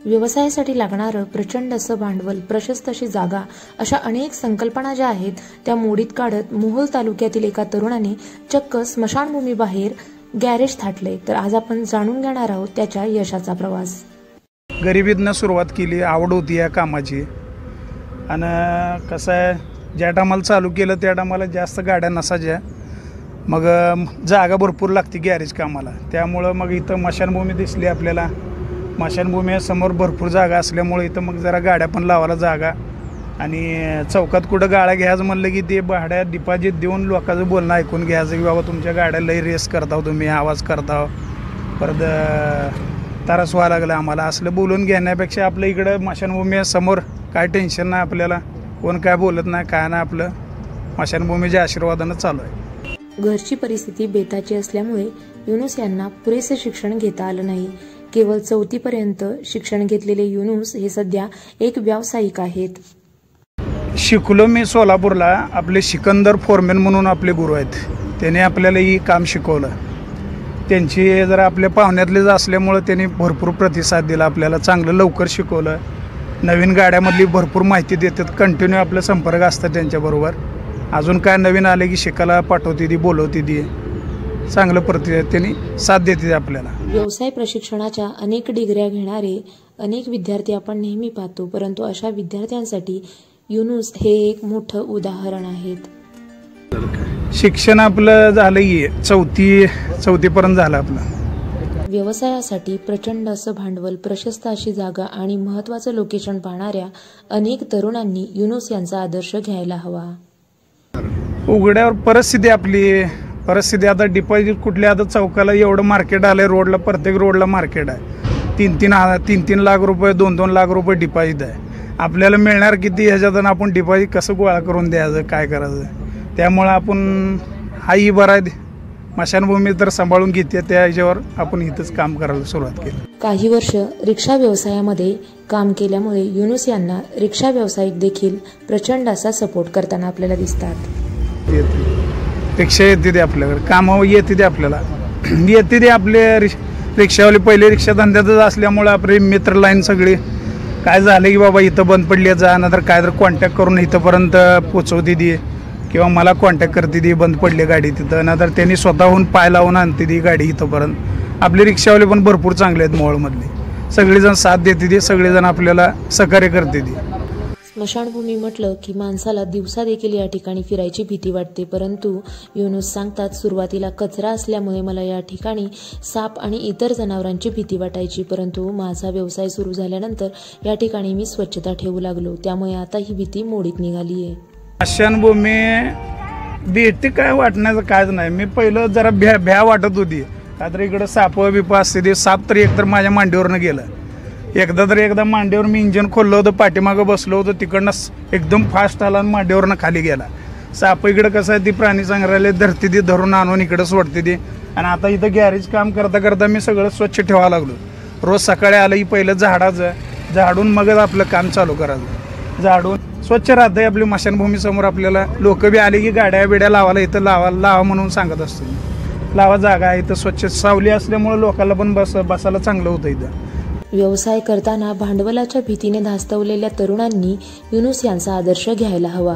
व्यवसायासाठी लागणारं प्रचंड असं भांडवल, प्रशस्त अशी जागा, अशा अनेक संकल्पना ज्या आहेत त्या मोडीत काढत मोहोळ तालुक्यातील एका तरुणाने चक्क स्मशानभूमीबाहेर गॅरेज थाटले. तर आज आपण जाणून घेणार आहोत त्याच्या यशाचा प्रवास. गरिबीतनं सुरुवात केली, आवड होती या कामाची. आणि कसं आहे, ज्या टायमाला चालू केलं त्या टायमाला जास्त गाड्या नसायच्या, मग जागा भरपूर लागते गॅरेज कामाला. त्यामुळं मग इथं स्मशानभूमी दिसली आपल्याला. स्मशानभूमीसमोर भरपूर जागा असल्यामुळे इथं मग जरा गाड्या पण लावायला जागा. आणि चौकात कुठं गाड्या घ्यायचं म्हणलं की ते भाड्या डिपॉझिट देऊन लोकांचं बोलणं ऐकून घ्यायचं की बाबा तुमच्या गाड्या लई रेस करताव, तुम्ही आवाज करताव, परत त्रास व्हायला लागला आम्हाला. असलं बोलून घेण्यापेक्षा आपलं इकडं स्मशानभूमीसमोर काय टेन्शन नाही आपल्याला, कोण काय बोलत नाही काय नाही, आपलं स्मशानभूमीच्या आशीर्वादानं चालू आहे. घरची परिस्थिती बेताची असल्यामुळे युनुस यांना पुरेसे शिक्षण घेता आलं नाही. केवळ 4थी पर्यंत शिक्षण घेतलेले युनुस हे सध्या एक व्यावसायिक आहेत. शिकलो मी सोलापूरला. आपले सिकंदर फोरमॅन म्हणून आपले गुरु आहेत, त्याने आपल्याला ही काम शिकवलं. त्यांची जरा आपल्या पाहुण्यातलेच असल्यामुळं त्यांनी भरपूर प्रतिसाद दिला आपल्याला, चांगलं लवकर शिकवलं. नवीन गाड्यामधली भरपूर माहिती देतात, कंटिन्यू आपलं संपर्क असतात त्यांच्याबरोबर. अजून काय नवीन आले की शिकायला पाठवते ती, बोलवते ती, चांगलं त्यांनी साथ देते आपल्याला. व्यवसाय प्रशिक्षणाच्या अनेक डिग्र्या घेणारे अनेक विद्यार्थी आपण नेहमी पाहतो, परंतु अशा विद्यार्थ्यांसाठी युनुस हे एक मोठं उदाहरण आहेत. शिक्षण आपलं झालं की चौथीपर्यंत झालं आपलं. व्यवसायासाठी प्रचंड असं भांडवल, प्रशस्त अशी जागा आणि महत्त्वाचं लोकेशन पाहणाऱ्या अनेक तरुणांनी युनुस यांचा आदर्श घ्यायला हवा. उघड्यावर परिस्थिती आता डिपॉझिट कुठल्या, आता चौकाला एवढं मार्केट आलंय, रोडला प्रत्येक रोडला मार्केट आहे. 3 लाख रुपये 2 लाख रुपये डिपॉझिट आहे. आपल्याला मिळणार किती ह्याच्यातून आपण डिपॉझिट कसं गोळा करून द्यायचं, काय करायचं. त्यामुळं आपण हाही बरा आहे, स्मशानभूमी तर सांभाळून घेते, त्या ह्याच्यावर आपण इथंच काम करायला सुरुवात केली. काही वर्ष रिक्षा व्यवसायामध्ये काम केल्यामुळे युनुस यांना रिक्षा व्यावसायिक देखील प्रचंड असा सपोर्ट करताना आपल्याला दिसतात. रिक्षा येते ते आपल्याकडे, कामावर येते ते आपल्याला, येते ते आपले रिक्षावाले पहिले रिक्षा धंद्यातच असल्यामुळे आपले मित्र लाईन सगळी काय झालं की बाबा इथं बंद पडली जा, नंतर काय तर कॉन्टॅक्ट करून इथंपर्यंत पोचवते ती, किंवा मला कॉन्टॅक्ट करते ती बंद पडली गाडी तिथं, नंतर त्यांनी स्वतःहून पाय लावून आणते ती गाडी इथंपर्यंत. आपले रिक्षावाले पण भरपूर चांगले आहेत मोहोळमधले, सगळेजण साथ देते ती, सगळेजण आपल्याला सहकार्य करते ती. स्मशानभूमी म्हटलं की माणसाला दिवसा देखील या ठिकाणी फिरायची भीती वाटते, परंतु युनुस सांगतात, सुरुवातीला कचरा असल्यामुळे मला या ठिकाणी साप आणि इतर जनावरांची भीती वाटायची, परंतु माझा व्यवसाय सुरू झाल्यानंतर या ठिकाणी मी स्वच्छता ठेवू लागलो, त्यामुळे आता ही भीती मोडीत निघाली आहे. स्मशानभूमी भीती काय वाटण्याचं कायच नाही. मी पहिलं जरा भ्या वाटत होती, का तर इकडं साप बिप असते ते, साप तरी एकतर माझ्या मांडीवरनं गेलं. एकदा मांडीवर मी इंजिन खोललं होतं, पाठीमागं बसलो होतं, तिकडनं एकदम फास्ट आला आणि मांडीवरनं खाली गेला. साप इकडं कसं आहे, ती प्राणी संग्रहालय धरते ती, धरून आणून इकडं सोडते ती. आणि आता इथं गॅरेज काम करता मी सगळं स्वच्छ ठेवायला लागलो. रोज सकाळी आलं की पहिलं झाडून मगच आपलं काम चालू करायचं. झाडून स्वच्छ राहते आपली स्मशानभूमी समोर. आपल्याला लोक बी आले की गाड्या बिड्या लावायला इथं लावा म्हणून सांगत असतो. लावा, जागा आहे इथं, स्वच्छ सावली असल्यामुळे लोकांना पण बसायला चांगलं होतं इथं. व्यवसाय करताना भांडवलाच्या भीतीने धास्तवलेल्या तरुणांनी युनुस यांचा आदर्श घ्यायला हवा.